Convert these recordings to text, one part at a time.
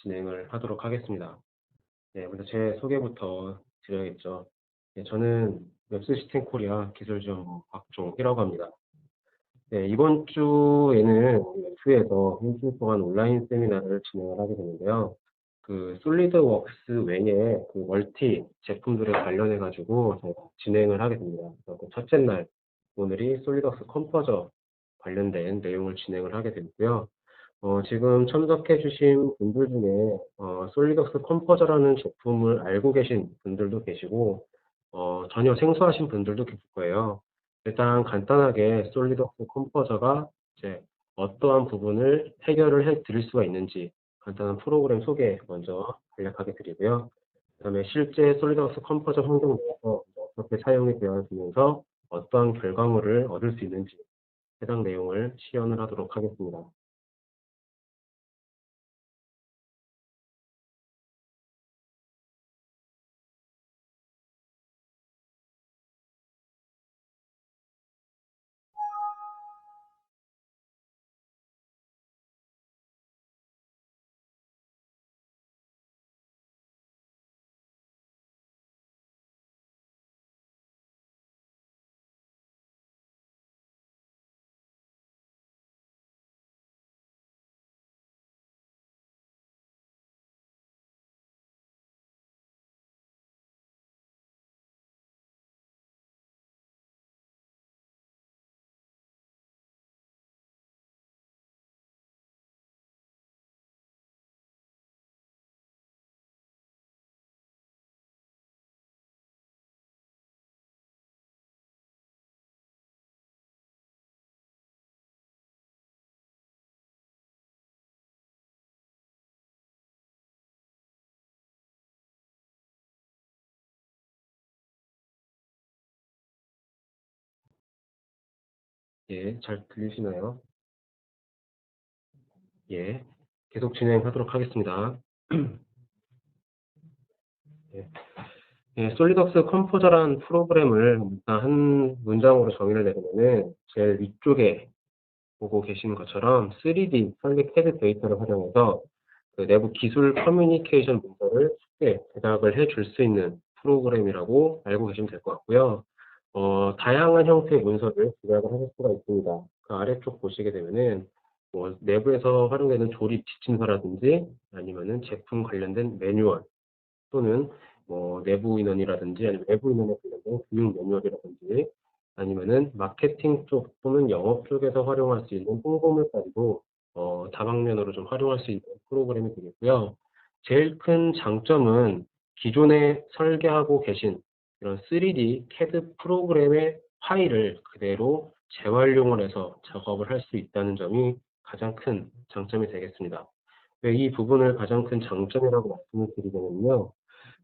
진행을 하도록 하겠습니다. 네, 먼저 제 소개부터 드려야겠죠. 네, 저는 웹시스템 코리아 기술지원부 박종희라고 합니다. 네, 이번 주에는 웹스에서 일주일 동안 온라인 세미나를 진행을 하게 되는데요. 그 솔리드웍스 외에 그 멀티 제품들에 관련해 가지고 제가 진행을 하게 됩니다. 그래서 그 첫째 날 오늘이 솔리드웍스 컴포저 관련된 내용을 진행을 하게 되고요. 지금 참석해 주신 분들 중에 솔리드웍스 컴포저라는 제품을 알고 계신 분들도 계시고 전혀 생소하신 분들도 계실 거예요. 일단 간단하게 솔리드웍스 컴포저가 이제 어떠한 부분을 해결을 해 드릴 수가 있는지 간단한 프로그램 소개 먼저 간략하게 드리고요. 그다음에 실제 솔리드웍스 컴포저 환경 내에서 어떻게 사용이 되어지면서 어떠한 결과물을 얻을 수 있는지 해당 내용을 시연을 하도록 하겠습니다. 예, 잘 들리시나요? 예, 계속 진행하도록 하겠습니다. 예, 예, 솔리드웍스 컴포저라는 프로그램을 일단 한 문장으로 정의를 내리면은 제일 위쪽에 보고 계시는 것처럼 3D 설계 CAD 데이터를 활용해서 그 내부 기술 커뮤니케이션 문서를 쉽게 제작을 해줄 수 있는 프로그램이라고 알고 계시면 될 것 같고요. 다양한 형태의 문서를 제작을 하실 수가 있습니다. 그 아래쪽 보시게 되면은 뭐 내부에서 활용되는 조립 지침서라든지 아니면은 제품 관련된 매뉴얼 또는 뭐 내부 인원이라든지 아니면 외부 인원에 관련된 교육 매뉴얼이라든지 아니면은 마케팅 쪽 또는 영업 쪽에서 활용할 수 있는 홍보물까지도 다방면으로 좀 활용할 수 있는 프로그램이 되겠고요. 제일 큰 장점은 기존에 설계하고 계신 이런 3D CAD 프로그램의 파일을 그대로 재활용을 해서 작업을 할 수 있다는 점이 가장 큰 장점이 되겠습니다. 왜 이 부분을 가장 큰 장점이라고 말씀을 드리자면요.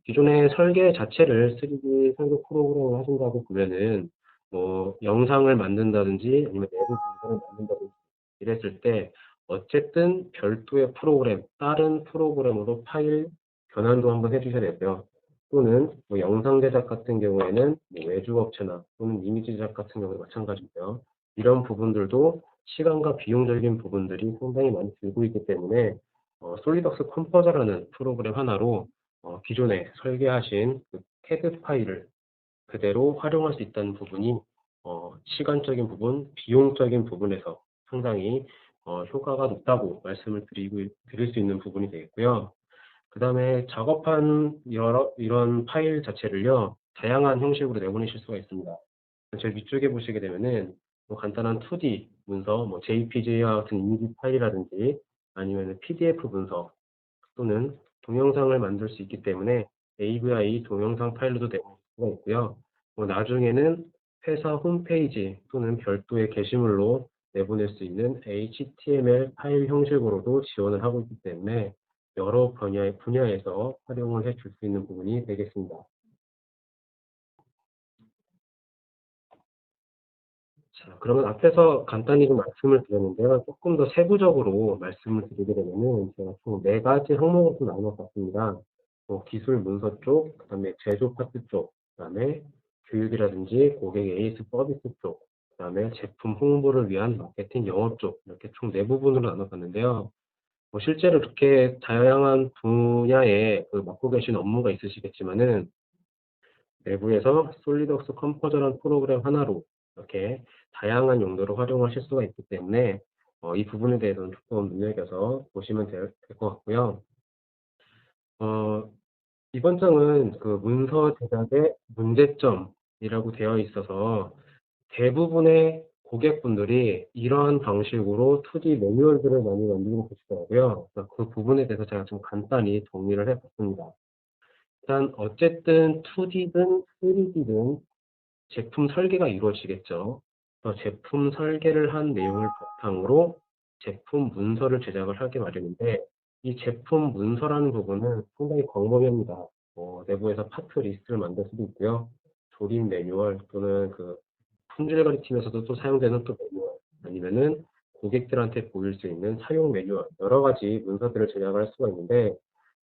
기존의 설계 자체를 3D 설계 프로그램을 하신다고 보면은 뭐 영상을 만든다든지 아니면 내부 문서를 만든다든지 이랬을 때 어쨌든 별도의 프로그램, 다른 프로그램으로 파일 변환도 한번 해주셔야 되고요. 또는 뭐 영상 제작 같은 경우에는 뭐 외주 업체나 또는 이미지 제작 같은 경우도 마찬가지고요. 이런 부분들도 시간과 비용적인 부분들이 상당히 많이 들고 있기 때문에 솔리드웍스 컴포저라는 프로그램 하나로 기존에 설계하신 그 CAD 파일을 그대로 활용할 수 있다는 부분이 시간적인 부분, 비용적인 부분에서 상당히 효과가 높다고 말씀을 드릴 수 있는 부분이 되겠고요. 그 다음에 작업한 이런 파일 자체를요, 다양한 형식으로 내보내실 수가 있습니다. 제일 위쪽에 보시게 되면은 뭐 간단한 2D 문서, 뭐 JPG와 같은 이미지 파일이라든지 아니면 PDF 문서 또는 동영상을 만들 수 있기 때문에 AVI 동영상 파일로도 내보낼 수가 있고요. 뭐 나중에는 회사 홈페이지 또는 별도의 게시물로 내보낼 수 있는 HTML 파일 형식으로도 지원을 하고 있기 때문에 여러 분야에서 활용을 해줄 수 있는 부분이 되겠습니다. 자, 그러면 앞에서 간단히 좀 말씀을 드렸는데요. 조금 더 세부적으로 말씀을 드리게 되면은 제가 총 4가지 항목으로 좀 나눠봤습니다. 뭐 기술 문서 쪽, 그다음에 제조 파트 쪽, 그다음에 교육이라든지 고객 AS 서비스 쪽, 그다음에 제품 홍보를 위한 마케팅 영업 쪽 이렇게 총 4부분으로 나눠봤는데요. 뭐 실제로 이렇게 다양한 분야에 맡고 계신 업무가 있으시겠지만은 내부에서 솔리드웍스 컴포저라는 프로그램 하나로 이렇게 다양한 용도로 활용하실 수가 있기 때문에 이 부분에 대해서는 조금 눈여겨서 보시면 될 것 같고요. 어, 이번 장은 그 문서 제작의 문제점이라고 되어 있어서 대부분의 고객분들이 이러한 방식으로 2D 매뉴얼들을 많이 만들고 계시더라고요. 그래서 그 부분에 대해서 제가 좀 간단히 정리를 해봤습니다. 일단 어쨌든 2D든 3D든 제품 설계가 이루어지겠죠. 그래서 제품 설계를 한 내용을 바탕으로 제품 문서를 제작을 하기 마련인데 이 제품 문서라는 부분은 상당히 광범위합니다. 내부에서 파트 리스트를 만들 수도 있고요. 조립 매뉴얼 또는 그 품질관리 팀에서도 또 사용되는 또 매뉴얼 아니면은 고객들한테 보일 수 있는 사용 매뉴얼 여러 가지 문서들을 제작할 수가 있는데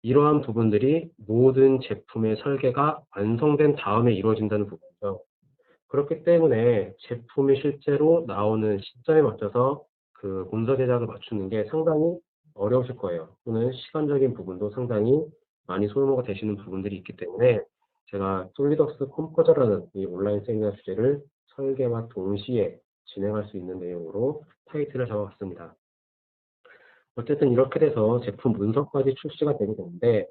이러한 부분들이 모든 제품의 설계가 완성된 다음에 이루어진다는 부분이죠. 그렇기 때문에 제품이 실제로 나오는 시점에 맞춰서 그 문서 제작을 맞추는 게 상당히 어려우실 거예요. 또는 시간적인 부분도 상당히 많이 소모가 되시는 부분들이 있기 때문에 제가 솔리덕스 컴포저라는 이 온라인 세미나 주제를 설계와 동시에 진행할 수 있는 내용으로 타이틀을 잡아봤습니다. 어쨌든 이렇게 돼서 제품 문서까지 출시가 되게 되는데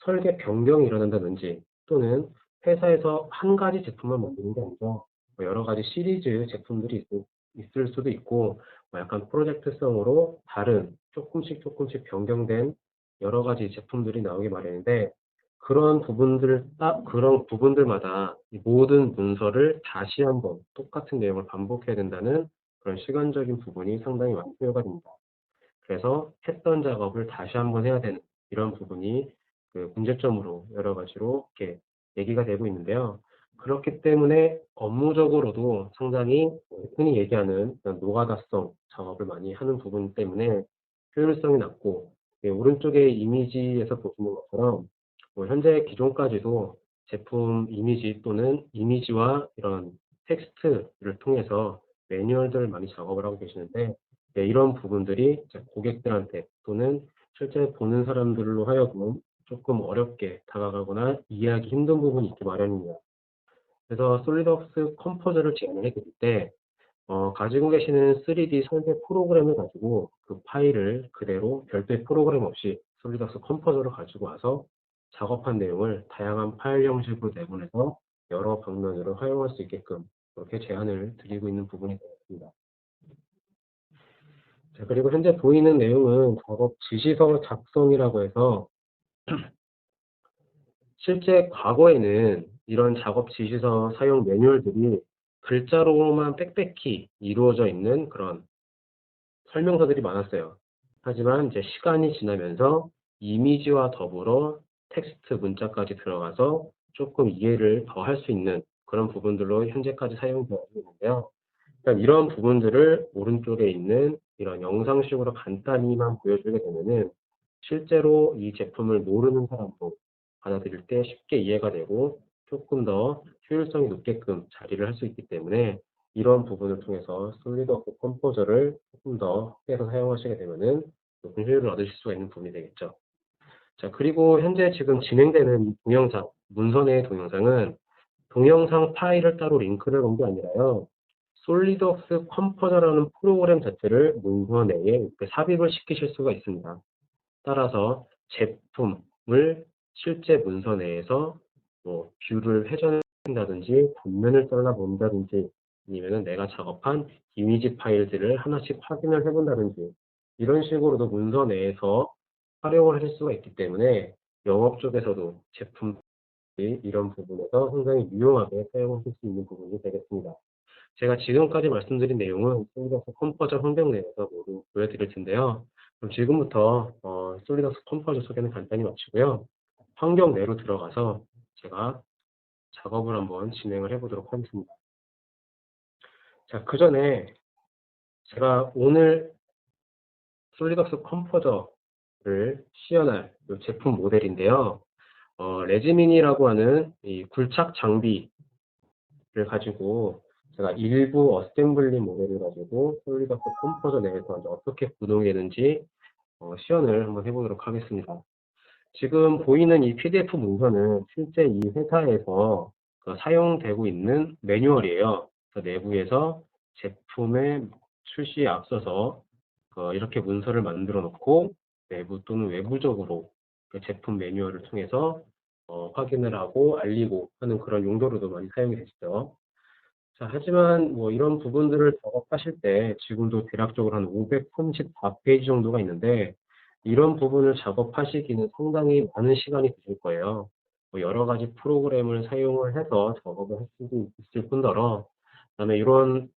설계 변경이 일어난다든지 또는 회사에서 한 가지 제품만 만드는 게 아니죠. 여러 가지 시리즈 제품들이 있을 수도 있고 약간 프로젝트성으로 다른 조금씩 변경된 여러 가지 제품들이 나오기 마련인데 그런 부분들마다 이 모든 문서를 다시 한번 똑같은 내용을 반복해야 된다는 그런 시간적인 부분이 상당히 많이 소요가 됩니다. 그래서 했던 작업을 다시 한번 해야 되는 이런 부분이 그 문제점으로 여러 가지로 이렇게 얘기가 되고 있는데요. 그렇기 때문에 업무적으로도 상당히 흔히 얘기하는 노가다성 작업을 많이 하는 부분 때문에 효율성이 낮고 오른쪽의 이미지에서 보시는 것처럼 현재 기존까지도 제품 이미지 또는 이미지와 이런 텍스트를 통해서 매뉴얼들을 많이 작업을 하고 계시는데 이런 부분들이 고객들한테 또는 실제 보는 사람들로 하여금 조금 어렵게 다가가거나 이해하기 힘든 부분이 있기 마련입니다. 그래서 솔리드웍스 컴포저를 제안을 해드릴 때 가지고 계시는 3D 설계 프로그램을 가지고 그 파일을 그대로 별도의 프로그램 없이 솔리드웍스 컴포저를 가지고 와서 작업한 내용을 다양한 파일 형식으로 내보내서 여러 방면으로 활용할 수 있게끔 그렇게 제안을 드리고 있는 부분이 되겠습니다. 자, 그리고 현재 보이는 내용은 작업 지시서 작성이라고 해서 실제 과거에는 이런 작업 지시서 사용 매뉴얼들이 글자로만 빽빽히 이루어져 있는 그런 설명서들이 많았어요. 하지만 이제 시간이 지나면서 이미지와 더불어 텍스트 문자까지 들어가서 조금 이해를 더 할 수 있는 그런 부분들로 현재까지 사용되고 있는데요. 일단 이런 부분들을 오른쪽에 있는 이런 영상식으로 간단히만 보여주게 되면은 실제로 이 제품을 모르는 사람도 받아들일 때 쉽게 이해가 되고 조금 더 효율성이 높게끔 자리를 할 수 있기 때문에 이런 부분을 통해서 솔리드워크 컴포저를 조금 더 확대해서 사용하시게 되면은 높은 효율을 얻으실 수가 있는 부분이 되겠죠. 자, 그리고 현재 지금 진행되는 동영상, 문서 내의 동영상은 동영상 파일을 따로 링크를 놓은 게 아니라요. 솔리드웍스 컴포저라는 프로그램 자체를 문서 내에 이렇게 삽입을 시키실 수가 있습니다. 따라서 제품을 실제 문서 내에서 뷰를 회전한다든지 단면을 잘라본다든지 아니면 내가 작업한 이미지 파일들을 하나씩 확인을 해본다든지 이런 식으로도 문서 내에서 활용을 하실 수가 있기 때문에 영업 쪽에서도 제품 이런 부분에서 상당히 유용하게 사용하실 수 있는 부분이 되겠습니다. 제가 지금까지 말씀드린 내용은 솔리드웍스 컴포저 환경 내에서 모두 보여드릴 텐데요. 그럼 지금부터 솔리드웍스 컴포저 소개는 간단히 마치고요. 환경 내로 들어가서 제가 작업을 한번 진행을 해보도록 하겠습니다. 자, 그 전에 제가 오늘 솔리드웍스 컴포저를 시연할 이 제품 모델인데요. 레지민이라고 하는 이 굴착 장비를 가지고 제가 일부 어셈블리 모델을 가지고 솔리드웍스 컴포저 내에서 어떻게 구동되는지 시연을 한번 해보도록 하겠습니다. 지금 보이는 이 PDF 문서는 실제 이 회사에서 사용되고 있는 매뉴얼이에요. 내부에서 제품의 출시에 앞서서 이렇게 문서를 만들어 놓고 내부 또는 외부적으로 그 제품 매뉴얼을 통해서 확인을 하고 알리고 하는 그런 용도로도 많이 사용이 되시죠. 자, 하지만 뭐 이런 부분들을 작업하실 때 지금도 대략적으로 한 534페이지 정도가 있는데 이런 부분을 작업하시기는 상당히 많은 시간이 드실 거예요. 뭐 여러 가지 프로그램을 사용을 해서 작업을 할 수도 있을 뿐더러 그다음에 이런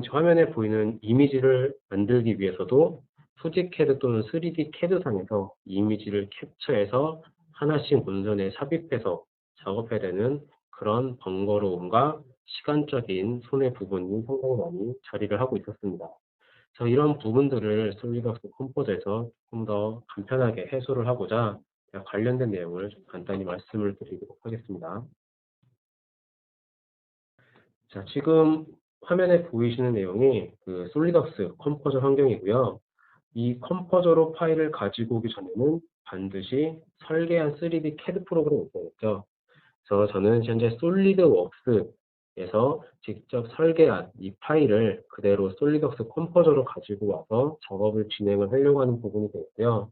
화면에 보이는 이미지를 만들기 위해서도 수직 CAD 또는 3D CAD 상에서 이미지를 캡처해서 하나씩 문전에 삽입해서 작업해야 되는 그런 번거로움과 시간적인 손해 부분이 상당히 많이 자리를 하고 있었습니다. 그래서 이런 부분들을 솔리드웍스 컴포저에서 조금 더 간편하게 해소를 하고자 관련된 내용을 좀 간단히 말씀을 드리도록 하겠습니다. 자, 지금 화면에 보이시는 내용이 그 솔리드웍스 컴포저 환경이고요. 이 컴포저로 파일을 가지고 오기 전에는 반드시 설계한 3D CAD 프로그램이 있어야겠죠. 그래서 저는 현재 솔리드웍스에서 직접 설계한 이 파일을 그대로 솔리드웍스 컴포저로 가지고 와서 작업을 진행을 하려고 하는 부분이 되고요.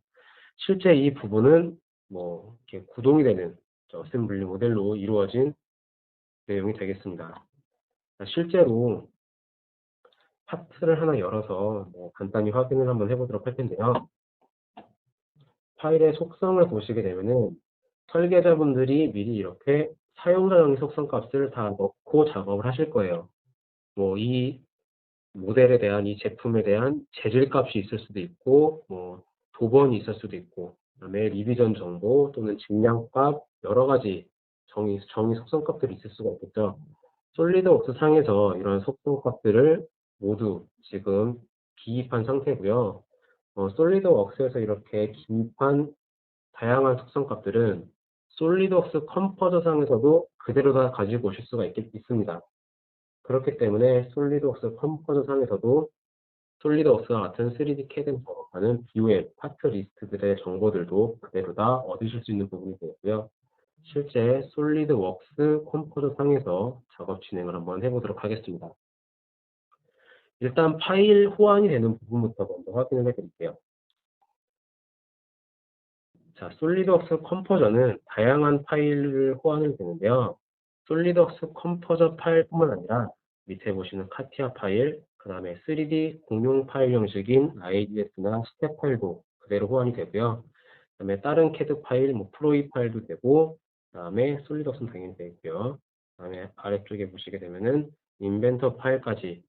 실제 이 부분은 뭐 이렇게 구동이 되는 어셈블리 모델로 이루어진 내용이 되겠습니다. 실제로 파트를 하나 열어서 간단히 확인을 한번 해보도록 할 텐데요. 파일의 속성을 보시게 되면은 설계자분들이 미리 이렇게 사용자 정의 속성 값을 다 넣고 작업을 하실 거예요. 뭐 이 모델에 대한 이 제품에 대한 재질 값이 있을 수도 있고 뭐 도번이 있을 수도 있고 그다음에 리비전 정보 또는 질량값 여러 가지 정의 속성 값들이 있을 수가 있겠죠. 솔리드웍스 상에서 이런 속성 값들을 모두 지금 기입한 상태고요. 솔리드웍스에서 이렇게 기입한 다양한 속성 값들은 솔리드웍스 컴포저 상에서도 그대로 다 가지고 오실 수가 있습니다. 그렇기 때문에 솔리드웍스 컴포저 상에서도 솔리드웍스와 같은 3D CAD을 작업하는 BOM, 파트 리스트들의 정보들도 그대로 다 얻으실 수 있는 부분이 되고요. 실제 솔리드웍스 컴포저 상에서 작업 진행을 한번 해보도록 하겠습니다. 일단 파일 호환이 되는 부분부터 먼저 확인을 해드릴게요. 자, 솔리드웍스 컴포저는 다양한 파일을 호환을 되는데요. 솔리드웍스 컴포저 파일뿐만 아니라 밑에 보시는 카티아 파일, 그 다음에 3D 공용 파일 형식인 IDS나 스텝 파일도 그대로 호환이 되고요. 그 다음에 다른 CAD 파일, 뭐 프로이 파일도 되고, 그 다음에 솔리드웍스는 당연히 되고요. 그 다음에 아래쪽에 보시게 되면은 인벤터 파일까지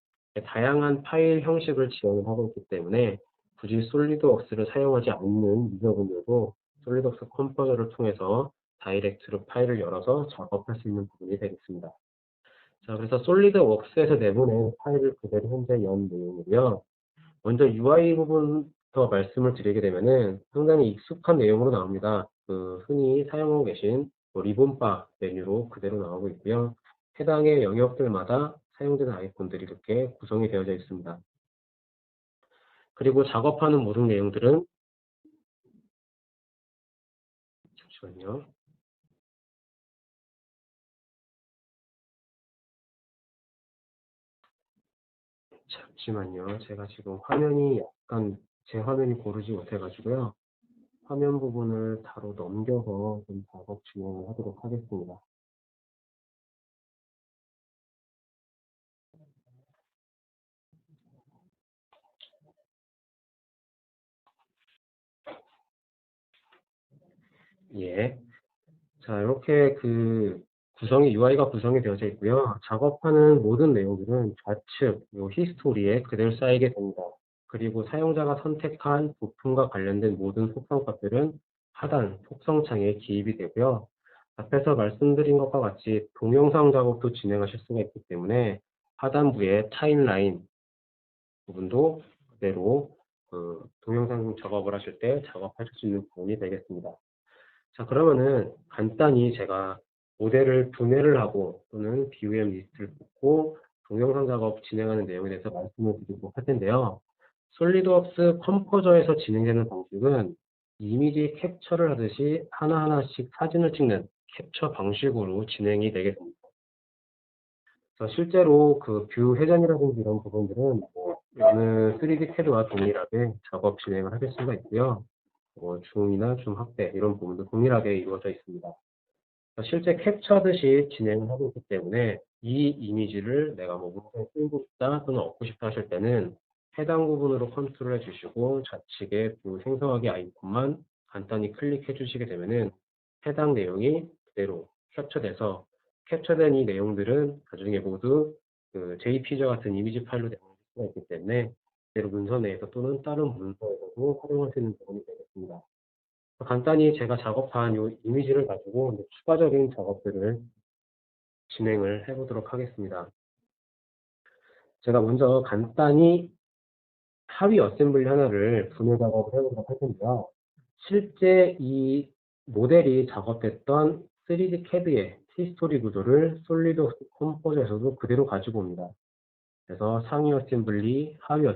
다양한 파일 형식을 지원을 하고 있기 때문에 굳이 솔리드웍스를 사용하지 않는 유저분들도 솔리드웍스 컴포저를 통해서 다이렉트로 파일을 열어서 작업할 수 있는 부분이 되겠습니다. 자, 그래서 솔리드웍스에서 내보낸 파일을 그대로 현재 연 내용이고요. 먼저 UI 부분부터 말씀을 드리게 되면은 상당히 익숙한 내용으로 나옵니다. 흔히 사용하고 계신 리본바 메뉴로 그대로 나오고 있고요. 해당의 영역들마다 사용되는 아이콘들이 이렇게 구성이 되어져 있습니다. 그리고 작업하는 모든 내용들은 잠시만요. 잠시만요. 제가 지금 화면이 약간 제 화면이 고르지 못해가지고요. 화면 부분을 바로 넘겨서 좀 작업 진행을 하도록 하겠습니다. 예. 자, 이렇게 UI가 구성이 되어져 있고요. 작업하는 모든 내용들은 좌측, 히스토리에 그대로 쌓이게 됩니다. 그리고 사용자가 선택한 부품과 관련된 모든 속성 값들은 하단 속성창에 기입이 되고요. 앞에서 말씀드린 것과 같이 동영상 작업도 진행하실 수가 있기 때문에 하단부에 타임라인 부분도 그대로 동영상 작업을 하실 때 작업하실 수 있는 부분이 되겠습니다. 자, 그러면은 간단히 제가 모델을 분해를 하고 또는 BOM 리스트를 뽑고 동영상 작업 진행하는 내용에 대해서 말씀을 드리도록 할 텐데요. 솔리드웍스 컴포저에서 진행되는 방식은 이미지 캡처를 하듯이 하나하나씩 사진을 찍는 캡처 방식으로 진행이 되게 됩니다. 그래서 실제로 그 뷰 회전이라든지 이런 부분들은 어느 3D CAD와 동일하게 작업 진행을 하실 수가 있고요. 줌이나 줌 확대 이런 부분도 동일하게 이루어져 있습니다. 실제 캡처하듯이 진행을 하고 있기 때문에 이 이미지를 내가 뭐 문서에 쓰고 싶다 또는 얻고 싶다 하실 때는 해당 부분으로 컨트롤 해주시고 좌측에 뷰 생성하기 아이콘만 간단히 클릭해 주시게 되면은 해당 내용이 그대로 캡처돼서 캡처된 이 내용들은 나중에 모두 그 JPG 같은 이미지 파일로 내볼 수가 있기 때문에 그대로 문서 내에서 또는 다른 문서에서도 활용할 수 있는 부분이 되겠습니다. 간단히 제가 작업한 이 이미지를 가지고 이제 추가적인 작업들을 진행을 해보도록 하겠습니다. 제가 먼저 간단히 하위 어셈블리 하나를 분해 작업을 해보도록 할 텐데요. 실제 이 모델이 작업했던 3D CAD의 히스토리 구조를 솔리드웍스 컴포저에서도 그대로 가지고 옵니다. 그래서 상위 어셈블리, 하위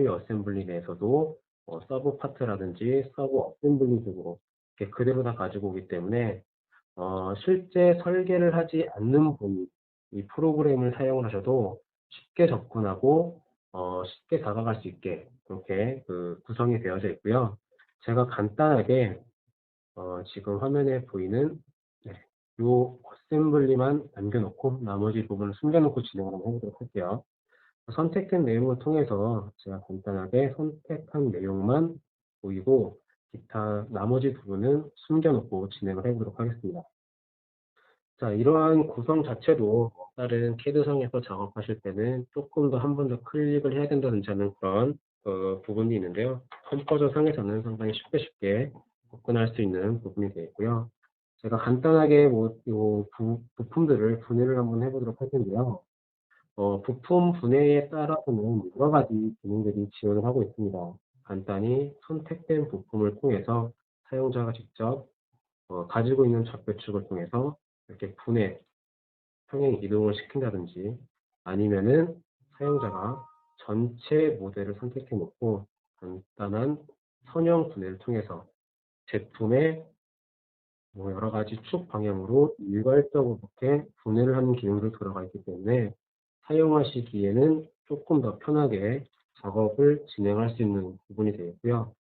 어셈블리 내에서도 서브 파트라든지 서브 어셈블리 쪽으로 이렇게 그대로 다 가지고 오기 때문에 실제 설계를 하지 않는 분이 이 프로그램을 사용을 하셔도 쉽게 접근하고 쉽게 다가갈 수 있게 그렇게 구성이 되어져 있고요. 제가 간단하게 지금 화면에 보이는 이 어셈블리만 남겨놓고 나머지 부분을 숨겨놓고 진행을 한번 해보도록 할게요. 선택된 내용을 통해서 제가 간단하게 선택한 내용만 보이고 기타 나머지 부분은 숨겨놓고 진행을 해보도록 하겠습니다. 자, 이러한 구성 자체도 다른 CAD상에서 작업하실 때는 조금 더 한 번 더 클릭을 해야 된다든지 하는 그런 부분이 있는데요. 컴포저 상에서는 상당히 쉽게 접근할 수 있는 부분이 되겠고요. 제가 간단하게 요 부품들을 분해를 한번 해보도록 할 텐데요. 부품 분해에 따라서는 여러 가지 기능들이 지원을 하고 있습니다. 간단히 선택된 부품을 통해서 사용자가 직접 가지고 있는 좌표축을 통해서 이렇게 분해, 평행 이동을 시킨다든지 아니면은 사용자가 전체 모델을 선택해 놓고 간단한 선형 분해를 통해서 제품의 여러 가지 축 방향으로 일괄적으로 이렇게 분해를 하는 기능도 들어가 있기 때문에 사용하시기에는 조금 더 편하게 작업을 진행할 수 있는 부분이 되겠고요.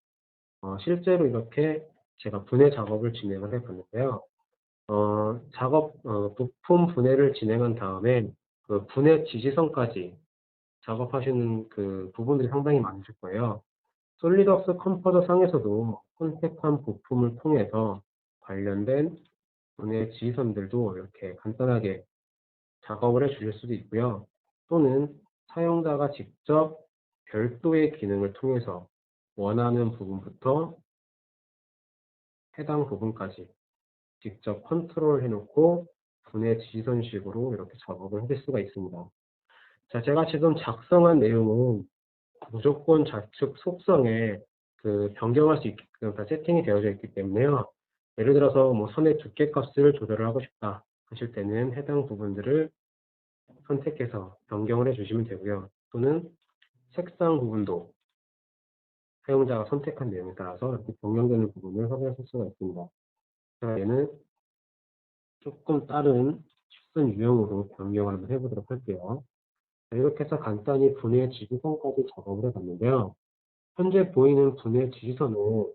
실제로 이렇게 제가 분해 작업을 진행을 해 봤는데요. 부품 분해를 진행한 다음에 그 분해 지시선까지 작업하시는 그 부분들이 상당히 많으실 거예요. 솔리드웍스 컴포저 상에서도 선택한 부품을 통해서 관련된 분해 지시선들도 이렇게 간단하게 작업을 해 주실 수도 있고요. 또는 사용자가 직접 별도의 기능을 통해서 원하는 부분부터 해당 부분까지 직접 컨트롤 해놓고 분해 지시선식으로 이렇게 작업을 해줄 수가 있습니다. 자, 제가 지금 작성한 내용은 무조건 좌측 속성에 변경할 수 있게끔 다 세팅이 되어져 있기 때문에요. 예를 들어서 뭐 선의 두께 값을 조절을 하고 싶다 하실 때는 해당 부분들을 선택해서 변경을 해주시면 되고요. 또는 색상 부분도 사용자가 선택한 내용에 따라서 이렇게 변경되는 부분을 확인하실 수가 있습니다. 자, 얘는 조금 다른 식선 유형으로 변경을 한번 해보도록 할게요. 자, 이렇게 해서 간단히 분해 지시선까지 작업을 해봤는데요. 현재 보이는 분해 지시선은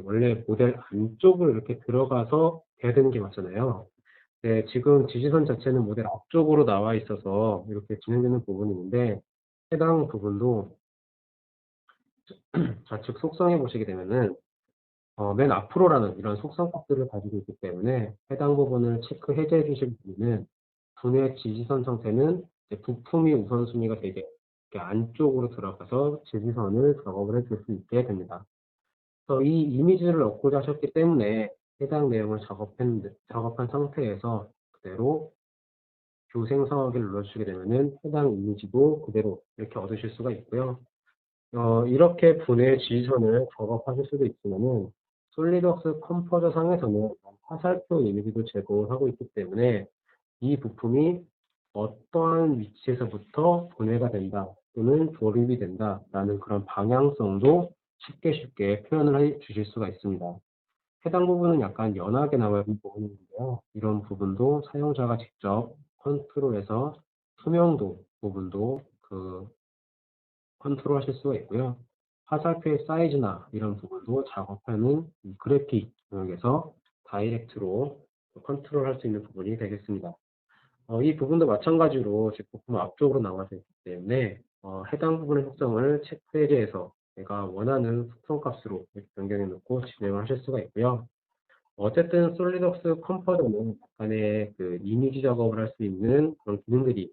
원래 모델 안쪽을 이렇게 들어가서 돼야 되는 게 맞잖아요. 네, 지금 지시선 자체는 모델 앞쪽으로 나와 있어서 이렇게 진행되는 부분이 있는데 해당 부분도 좌측 속성해 보시게 되면은 맨 앞으로라는 이런 속성값들을 가지고 있기 때문에 해당 부분을 체크 해제해 주실 분은 분해 지시선 상태는 부품이 우선순위가 되게 이렇게 안쪽으로 들어가서 지시선을 작업을 해줄 수 있게 됩니다. 그래서 이 이미지를 얻고자 하셨기 때문에 해당 내용을 작업한 상태에서 그대로 뷰 생성하기를 눌러주시게 되면은 해당 이미지도 그대로 이렇게 얻으실 수가 있고요. 이렇게 분해 지시선을 작업하실 수도 있지만은 솔리드웍스 컴포저 상에서는 화살표 이미지도 제공하고 있기 때문에 이 부품이 어떠한 위치에서부터 분해가 된다 또는 조립이 된다라는 그런 방향성도 쉽게 표현을 해 주실 수가 있습니다. 해당 부분은 약간 연하게 나와 있는 부분인데요. 이런 부분도 사용자가 직접 컨트롤해서 투명도 부분도 컨트롤하실 수가 있고요. 화살표의 사이즈나 이런 부분도 작업하는 이 그래픽 영역에서 다이렉트로 컨트롤할 수 있는 부분이 되겠습니다. 이 부분도 마찬가지로 제품 앞쪽으로 나와져 있기 때문에 해당 부분의 속성을 체크 페이지에서 내가 원하는 속성 값으로 이렇게 변경해 놓고 진행을 하실 수가 있고요. 어쨌든 솔리드웍스 컴포저는 약간의 이미지 작업을 할 수 있는 그런 기능들이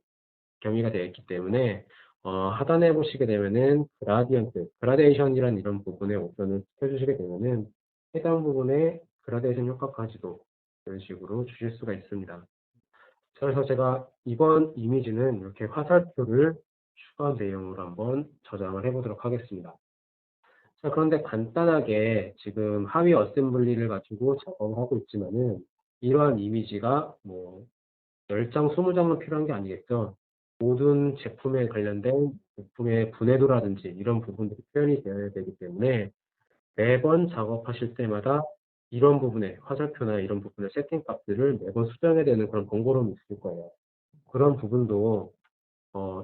경위가 되어 있기 때문에 하단에 보시게 되면은 그라데이션이라는 이런 부분에 옵션을 켜주시게 되면은 해당 부분에 그라데이션 효과까지도 이런 식으로 주실 수가 있습니다. 자, 그래서 제가 이번 이미지는 이렇게 화살표를 추가 내용으로 한번 저장을 해보도록 하겠습니다. 자, 그런데 간단하게 지금 하위 어셈블리를 가지고 작업을 하고 있지만은 이러한 이미지가 뭐 10장, 20장은 필요한 게 아니겠죠. 모든 제품에 관련된 제품의 분해도라든지 이런 부분들이 표현이 되어야 되기 때문에 매번 작업하실 때마다 이런 부분에 화살표나 이런 부분의 세팅 값들을 매번 수정해야 되는 그런 번거로움이 있을 거예요. 그런 부분도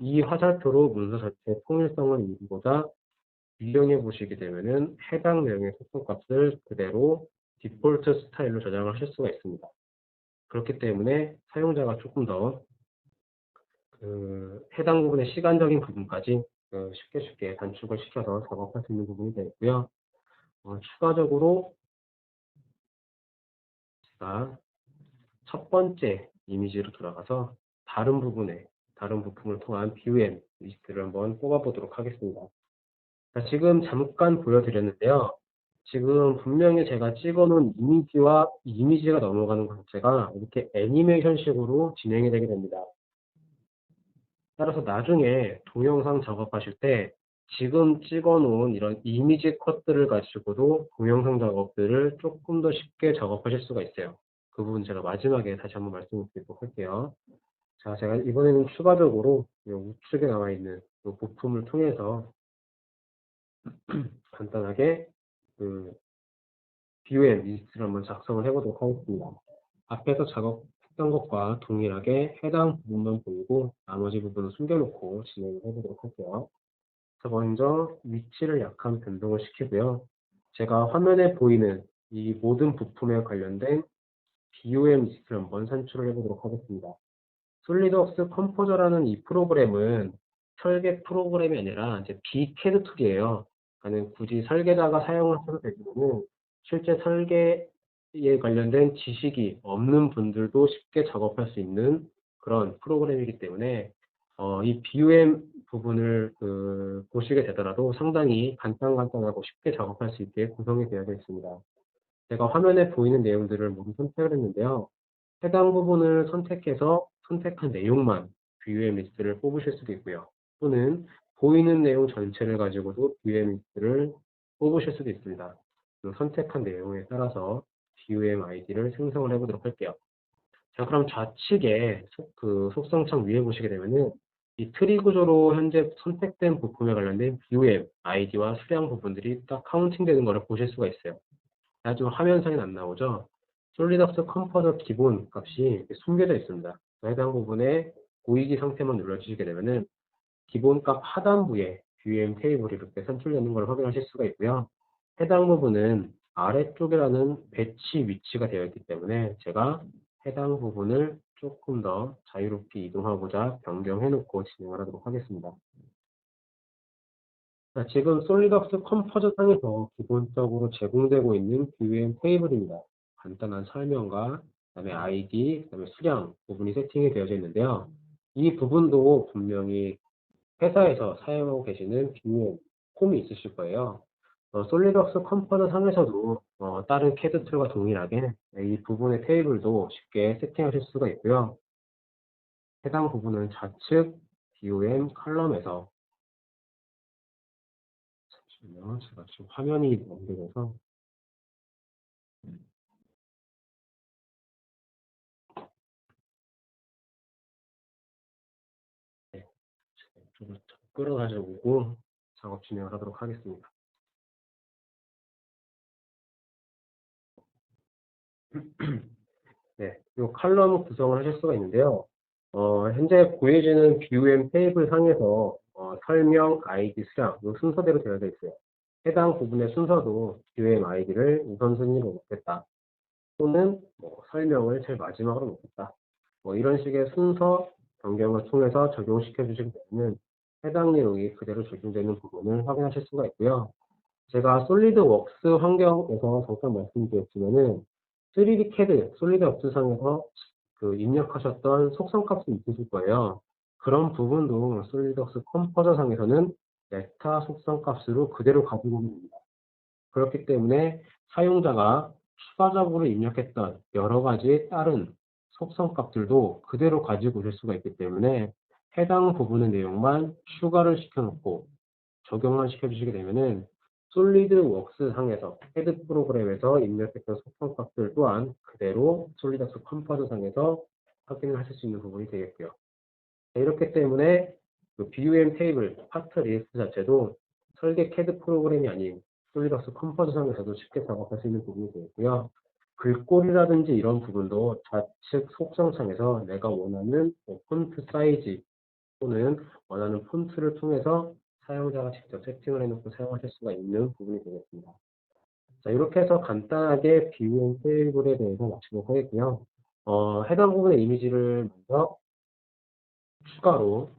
이 화살표로 문서 자체의 통일성을 이루고자 유형해 보시게 되면은 해당 내용의 속성 값을 그대로 디폴트 스타일로 저장을 하실 수가 있습니다. 그렇기 때문에 사용자가 조금 더 해당 부분의 시간적인 부분까지 쉽게 단축을 시켜서 작업할 수 있는 부분이 되고요. 추가적으로 제가 첫 번째 이미지로 돌아가서 다른 부품을 통한 BOM 리스트를 한번 뽑아보도록 하겠습니다. 자, 지금 잠깐 보여드렸는데요. 지금 분명히 제가 찍어놓은 이미지와 이 이미지가 넘어가는 것 자체가 이렇게 애니메이션식으로 진행이 되게 됩니다. 따라서 나중에 동영상 작업하실 때 지금 찍어놓은 이런 이미지 컷들을 가지고도 동영상 작업들을 조금 더 쉽게 작업하실 수가 있어요. 그 부분 제가 마지막에 다시 한번 말씀을 드리도록 할게요. 자, 제가 이번에는 추가적으로 이 우측에 나와 있는 이 부품을 통해서 간단하게 BOM 리스트를 한번 작성을 해보도록 하겠습니다. 앞에서 작업했던 것과 동일하게 해당 부분만 보이고 나머지 부분은 숨겨놓고 진행을 해보도록 할게요. 자, 먼저 위치를 약간 변동을 시키고요. 제가 화면에 보이는 이 모든 부품에 관련된 BOM 리스트를 한번 산출을 해보도록 하겠습니다. 솔리드웍스 컴포저라는 이 프로그램은 설계 프로그램이 아니라 이제 비캐드 툴이에요. 그러니까 굳이 설계자가 사용을 해도 되지만 실제 설계에 관련된 지식이 없는 분들도 쉽게 작업할 수 있는 그런 프로그램이기 때문에 이 BOM 부분을 보시게 되더라도 상당히 간단하고 쉽게 작업할 수 있게 구성이 되어 있습니다. 제가 화면에 보이는 내용들을 모두 선택을 했는데요. 해당 부분을 선택해서 선택한 내용만 BOM 리스트를 뽑으실 수도 있고요. 또는 보이는 내용 전체를 가지고도 BOM 리스트를 뽑으실 수도 있습니다. 선택한 내용에 따라서 BOM 아이디를 생성을 해보도록 할게요. 자, 그럼 좌측에 속성창 위에 보시게 되면은 이 트리 구조로 현재 선택된 부품에 관련된 BOM 아이디와 수량 부분들이 딱 카운팅 되는 것을 보실 수가 있어요. 나중에 화면상에 안 나오죠? 솔리드웍스 컴포저 기본 값이 숨겨져 있습니다. 해당 부분에 보이기 상태만 눌러주시게 되면은 기본 값 하단부에 BOM 테이블이 이렇게 산출되는 걸 확인하실 수가 있고요. 해당 부분은 아래쪽이라는 배치 위치가 되어 있기 때문에 제가 해당 부분을 조금 더 자유롭게 이동하고자 변경해 놓고 진행을 하도록 하겠습니다. 자, 지금 솔리드웍스 컴포저 상에서 기본적으로 제공되고 있는 BOM 테이블입니다. 간단한 설명과 그다음에 아이디, 그다음에 수량 부분이 세팅이 되어져 있는데요. 이 부분도 분명히 회사에서 사용하고 계시는 BOM 폼이 있으실 거예요. 솔리드웍스 컴포저 상에서도 다른 CAD 툴과 동일하게 이 부분의 테이블도 쉽게 세팅하실 수가 있고요. 해당 부분은 좌측 BOM 컬럼에서 잠시만요. 제가 지금 화면이 연결돼서 네, 이쪽으로 끌어가지고 작업 진행을 하도록 하겠습니다. 네, 이 칼럼 구성을 하실 수가 있는데요. 현재 보여지는 BOM 테이블 상에서 설명, 아이디, 수량 이 순서대로 되어져 있어요. 해당 부분의 순서도 BOM 아이디를 우선순위로 놓겠다. 또는 설명을 제일 마지막으로 놓겠다. 이런 식의 순서 변경을 통해서 적용시켜 주시게 되면 해당 내용이 그대로 적용되는 부분을 확인하실 수가 있고요. 제가 솔리드웍스 환경에서 잠깐 말씀드렸지만은 3D CAD, 솔리드웍스상에서 그 입력하셨던 속성값이 있으실 거예요. 그런 부분도 솔리드웍스 컴포저상에서는 메타 속성값으로 그대로 가지고 오면 됩니다. 그렇기 때문에 사용자가 추가적으로 입력했던 여러 가지 다른 속성값들도 그대로 가지고 오실 수가 있기 때문에 해당 부분의 내용만 추가를 시켜놓고 적용만 시켜주시게 되면은 솔리드웍스 상에서 헤드 프로그램에서 입력했던 속성값들 또한 그대로 솔리드웍스 컴포즈 상에서 확인을 하실 수 있는 부분이 되겠고요. 이렇기 때문에 그 BOM 테이블 파트 리스트 자체도 설계 CAD 프로그램이 아닌 솔리드웍스 컴포즈 상에서도 쉽게 작업할 수 있는 부분이 되겠고요. 글꼴이라든지 이런 부분도 좌측 속성창에서 내가 원하는 폰트 사이즈 또는 원하는 폰트를 통해서 사용자가 직접 세팅을 해놓고 사용하실 수가 있는 부분이 되겠습니다. 자, 이렇게 해서 간단하게 BOM 테이블에 대해서 마치도록 하겠고요. 해당 부분의 이미지를 먼저 추가로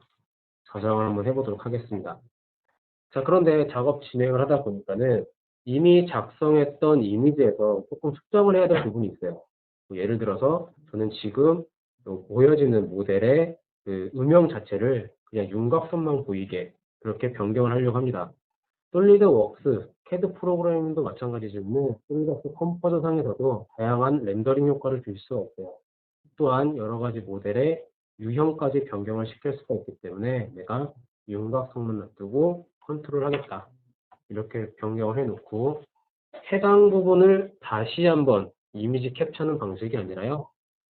저장을 한번 해보도록 하겠습니다. 자, 그런데 작업 진행을 하다 보니까는 이미 작성했던 이미지에서 조금 수정을 해야 될 부분이 있어요. 예를 들어서 저는 지금 보여지는 모델의 그 음영 자체를 그냥 윤곽선만 보이게 그렇게 변경을 하려고 합니다. 솔리드웍스, CAD 프로그램도 마찬가지지만 솔리드웍스 컴포저 상에서도 다양한 렌더링 효과를 줄 수가 있어요. 또한 여러 가지 모델의 유형까지 변경을 시킬 수가 있기 때문에 내가 윤곽선만 놔두고 컨트롤 하겠다. 이렇게 변경을 해놓고 해당 부분을 다시 한번 이미지 캡처하는 방식이 아니라요.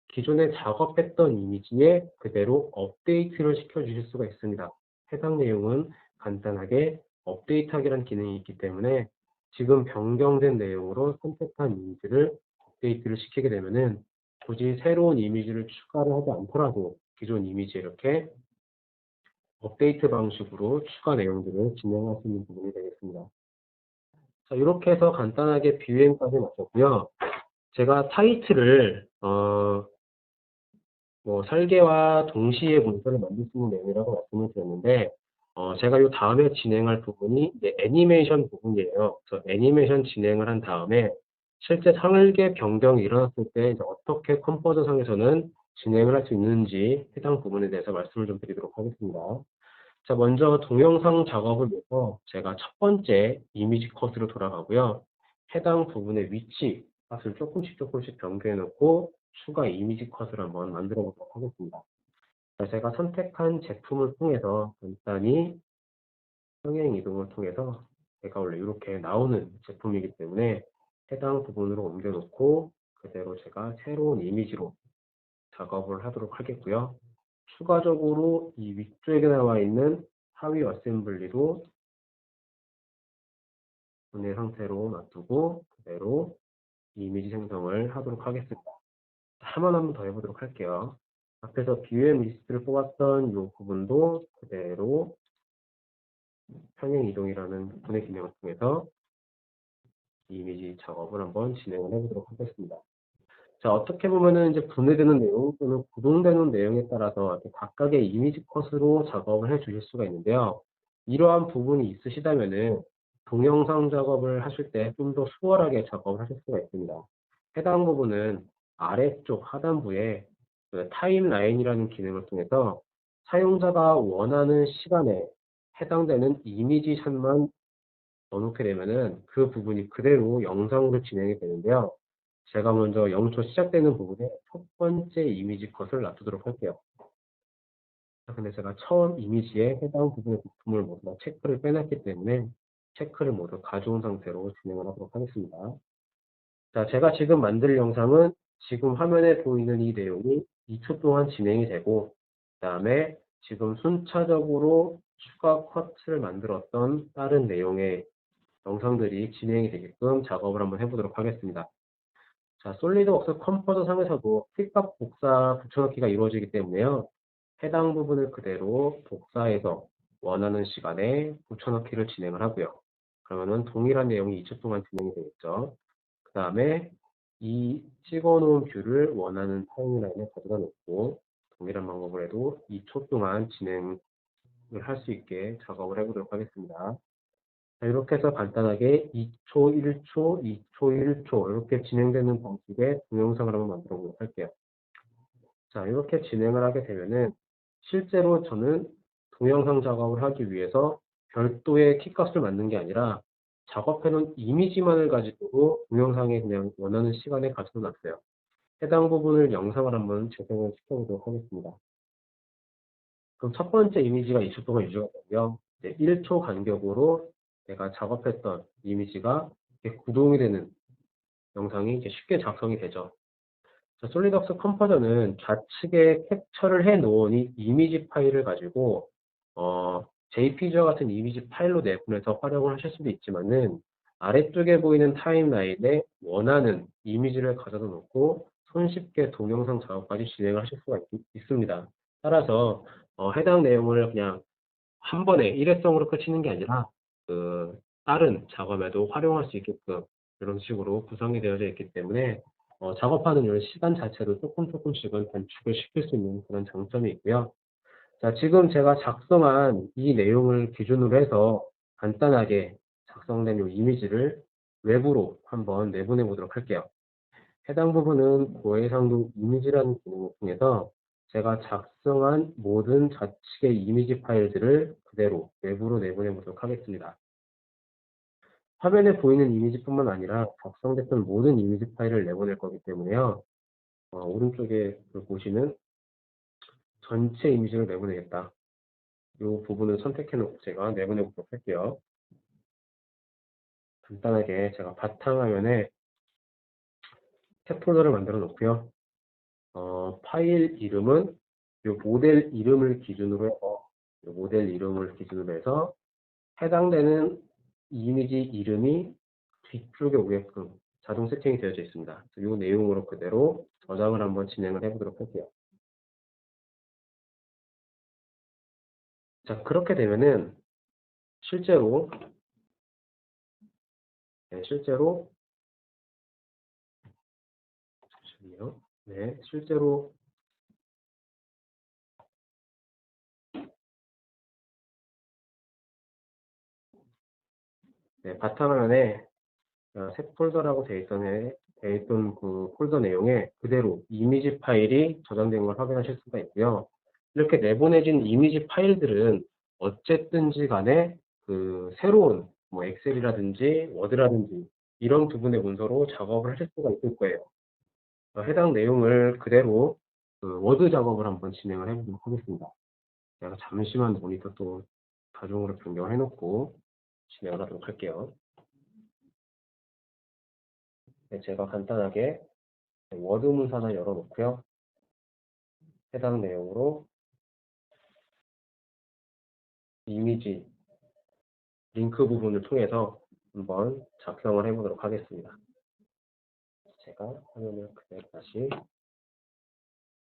기존에 작업했던 이미지에 그대로 업데이트를 시켜주실 수가 있습니다. 해당 내용은 간단하게 업데이트하기라는 기능이 있기 때문에 지금 변경된 내용으로 선택한 이미지를 업데이트를 시키게 되면은 굳이 새로운 이미지를 추가를 하지 않더라도 기존 이미지에 이렇게 업데이트 방식으로 추가 내용들을 진행할 수 있는 부분이 되겠습니다. 자, 이렇게 해서 간단하게 BOM까지 마쳤고요. 제가 타이틀을 설계와 동시에 문서를 만들 수 있는 내용이라고 말씀을 드렸는데 제가 이 다음에 진행할 부분이 이제 애니메이션 부분이에요. 그래서 애니메이션 진행을 한 다음에 실제 설계 변경이 일어났을 때 이제 어떻게 컴포저 상에서는 진행을 할 수 있는지 해당 부분에 대해서 말씀을 좀 드리도록 하겠습니다. 자, 먼저 동영상 작업을 위해서 제가 첫 번째 이미지 컷으로 돌아가고요. 해당 부분의 위치 값을 조금씩 변경해 놓고 추가 이미지 컷을 한번 만들어 보도록 하겠습니다. 자, 제가 선택한 제품을 통해서 간단히 평행 이동을 통해서 제가 원래 이렇게 나오는 제품이기 때문에 해당 부분으로 옮겨 놓고 그대로 제가 새로운 이미지로 작업을 하도록 하겠고요. 추가적으로 이 위쪽에 나와 있는 하위 어셈블리도 분해 상태로 놔두고 그대로 이미지 생성을 하도록 하겠습니다. 한번 더 해보도록 할게요. 앞에서 BOM 리스트를 뽑았던 이 부분도 그대로 평행 이동이라는 분해 기능을 통해서 이미지 작업을 한번 진행을 해보도록 하겠습니다. 자, 어떻게 보면은 이제 분해되는 내용 또는 구동되는 내용에 따라서 각각의 이미지 컷으로 작업을 해 주실 수가 있는데요. 이러한 부분이 있으시다면은 동영상 작업을 하실 때 좀 더 수월하게 작업을 하실 수가 있습니다. 해당 부분은 아래쪽 하단부에 그 타임라인이라는 기능을 통해서 사용자가 원하는 시간에 해당되는 이미지 샷만 넣어놓게 되면은 그 부분이 그대로 영상으로 진행이 되는데요. 제가 먼저 0초 시작되는 부분에 첫 번째 이미지 컷을 놔두도록 할게요. 근데 제가 처음 이미지에 해당 부분의 부품을 모두 다 체크를 빼놨기 때문에 체크를 모두 가져온 상태로 진행을 하도록 하겠습니다. 자, 제가 지금 만들 영상은 지금 화면에 보이는 이 내용이 2초 동안 진행이 되고 그 다음에 지금 순차적으로 추가 컷을 만들었던 다른 내용의 영상들이 진행이 되게끔 작업을 한번 해보도록 하겠습니다. 자, 솔리드웍스 컴포저 상에서도 퀵값 복사 붙여넣기가 이루어지기 때문에요. 해당 부분을 그대로 복사해서 원하는 시간에 붙여넣기를 진행을 하고요. 그러면은 동일한 내용이 2초 동안 진행이 되겠죠. 그 다음에 이 찍어놓은 뷰를 원하는 타임라인에 가져다 놓고 동일한 방법을 해도 2초 동안 진행을 할 수 있게 작업을 해보도록 하겠습니다. 자, 이렇게 해서 간단하게 2초, 1초, 2초, 1초 이렇게 진행되는 방식의 동영상을 한번 만들어 보도록 할게요. 자, 이렇게 진행을 하게 되면은 실제로 저는 동영상 작업을 하기 위해서 별도의 키값을 만든 게 아니라 작업해놓은 이미지만을 가지고 동영상에 그냥 원하는 시간에 가져다 놨어요. 해당 부분을 영상을 한번 재생을 시켜보도록 하겠습니다. 그럼 첫 번째 이미지가 2초 동안 유지가 되고요. 이제 1초 간격으로 내가 작업했던 이미지가 이렇게 구동이 되는 영상이 이제 쉽게 작성이 되죠. 자, 솔리드웍스 컴포저는 좌측에 캡처를 해 놓은 이 이미지 파일을 가지고 JPG와 같은 이미지 파일로 내보내서 활용을 하실 수도 있지만은 아래쪽에 보이는 타임라인에 원하는 이미지를 가져다 놓고 손쉽게 동영상 작업까지 진행을 하실 수가 있습니다. 따라서 해당 내용을 그냥 한 번에 일회성으로 끝이는 게 아니라 다른 작업에도 활용할 수 있게끔 이런 식으로 구성이 되어져 있기 때문에 작업하는 이런 시간 자체도 조금씩은 단축을 시킬 수 있는 그런 장점이 있고요. 자, 지금 제가 작성한 이 내용을 기준으로 해서 간단하게 작성된 이 이미지를 외부로 한번 내보내 보도록 할게요. 해당 부분은 고해상도 이미지라는 기능을 통해서 제가 작성한 모든 좌측의 이미지 파일들을 그대로 외부로 내보내 보도록 하겠습니다. 화면에 보이는 이미지뿐만 아니라 작성됐던 모든 이미지 파일을 내보낼 거기 때문에요. 오른쪽에 보시는 전체 이미지를 내보내겠다. 이 부분을 선택해 놓고 제가 내보내 보도록 할게요. 간단하게 제가 바탕화면에 탭 폴더를 만들어 놓고요. 파일 이름은 이 모델 이름을 기준으로 해서 해당되는 이미지 이름이 뒤쪽에 오게끔 자동 세팅이 되어져 있습니다. 이 내용으로 그대로 저장을 한번 진행을 해보도록 할게요. 자, 그렇게 되면은 실제로 바탕화면에 새 폴더라고 되어 있던 그 폴더 내용에 그대로 이미지 파일이 저장된 걸 확인하실 수가 있고요. 이렇게 내보내진 이미지 파일들은 어쨌든지 간에 그 새로운 뭐 엑셀이라든지 워드라든지 이런 부분의 문서로 작업을 하실 수가 있을 거예요. 해당 내용을 그대로 워드 작업을 한번 진행을 해보도록 하겠습니다. 제가 잠시만 모니터 또 다중으로 변경을 해놓고 진행을 하도록 할게요. 네, 제가 간단하게 워드 문서를 열어놓고요. 해당 내용으로 이미지 링크 부분을 통해서 한번 작성을 해보도록 하겠습니다. 제가 화면을 그대로 다시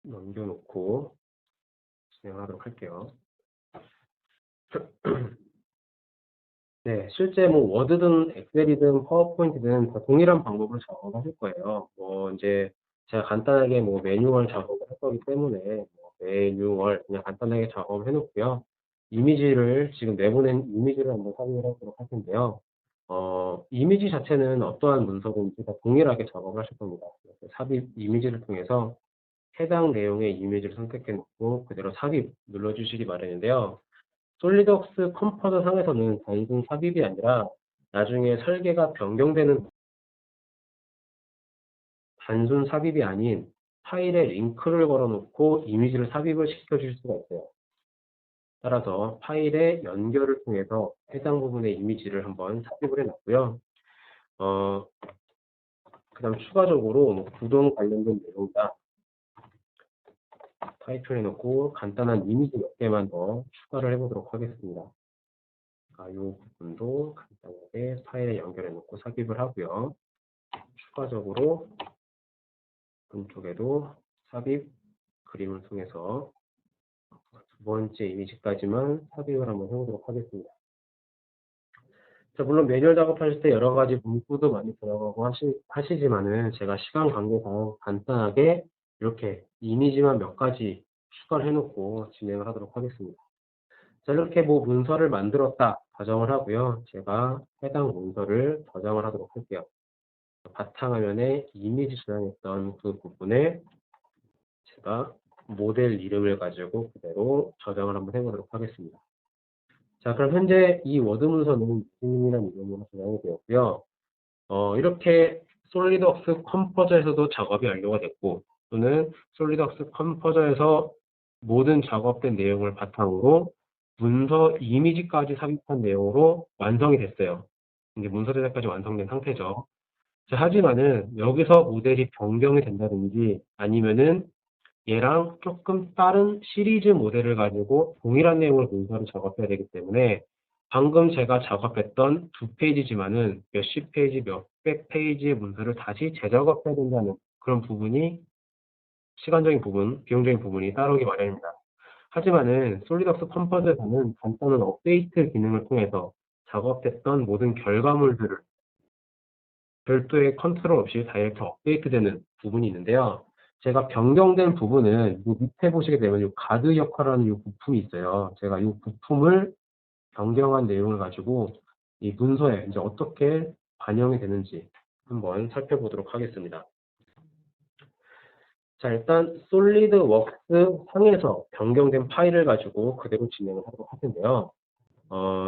넘겨놓고 진행하도록 할게요. 네, 실제 뭐 워드든 엑셀이든 파워포인트든 다 동일한 방법으로 작업하실 거예요. 이제 제가 간단하게 뭐 매뉴얼 작업을 할 거기 때문에 매뉴얼 그냥 간단하게 작업을 해놓고요. 이미지를 지금 내보낸 이미지를 한번 삽입을 하도록 할 텐데요. 이미지 자체는 어떠한 문서든지 다 동일하게 작업을 하실 겁니다. 삽입 이미지를 통해서 해당 내용의 이미지를 선택해 놓고 그대로 삽입 눌러주시기 바라는데요. 솔리드웍스 컴포저 상에서는 단순 삽입이 아니라 나중에 설계가 변경되는 단순 삽입이 아닌 파일에 링크를 걸어놓고 이미지를 삽입을 시켜줄 수가 있어요. 따라서 파일의 연결을 통해서 해당 부분의 이미지를 한번 삽입을 해놨고요. 그 다음 추가적으로 구동 관련된 내용이다. 타이틀 해놓고 간단한 이미지 몇 개만 더 추가를 해보도록 하겠습니다. 이 부분도 간단하게 파일에 연결해 놓고 삽입을 하고요. 추가적으로 오른쪽에도 삽입 그림을 통해서 두 번째 이미지까지만 삽입을 한번 해보도록 하겠습니다. 자, 물론 매뉴얼 작업하실 때 여러 가지 문구도 많이 들어가고 하시지만은 제가 시간 관계상 간단하게 이렇게 이미지만 몇 가지 추가를 해놓고 진행을 하도록 하겠습니다. 자, 이렇게 뭐 문서를 만들었다 가정을 하고요. 제가 해당 문서를 저장을 하도록 할게요. 바탕화면에 이미지 저장했던 그 부분에 제가 모델 이름을 가지고 그대로 저장을 한번 해보도록 하겠습니다. 자, 그럼 현재 이 워드 문서는 유진이라는 이름으로 저장이 되었고요. 이렇게 솔리드웍스 컴포저에서도 작업이 완료가 됐고, 또는 솔리드웍스 컴포저에서 모든 작업된 내용을 바탕으로 문서 이미지까지 삽입한 내용으로 완성이 됐어요. 이제 문서 제작까지 완성된 상태죠. 자, 하지만은 여기서 모델이 변경이 된다든지 아니면은 얘랑 조금 다른 시리즈 모델을 가지고 동일한 내용을 문서를 작업해야 되기 때문에 방금 제가 작업했던 2페이지지만은 몇십 페이지, 몇백 페이지의 문서를 다시 재작업해야 된다는 그런 부분이 시간적인 부분, 비용적인 부분이 따르기 마련입니다. 하지만은 솔리드웍스 컴포저에서는 간단한 업데이트 기능을 통해서 작업했던 모든 결과물들을 별도의 컨트롤 없이 다이렉트 업데이트되는 부분이 있는데요. 제가 변경된 부분은 이 밑에 보시게 되면 이 가드 역할하는 이 부품이 있어요. 제가 이 부품을 변경한 내용을 가지고 이 문서에 이제 어떻게 반영이 되는지 한번 살펴보도록 하겠습니다. 자, 일단 솔리드웍스 상에서 변경된 파일을 가지고 그대로 진행을 하도록 할 텐데요.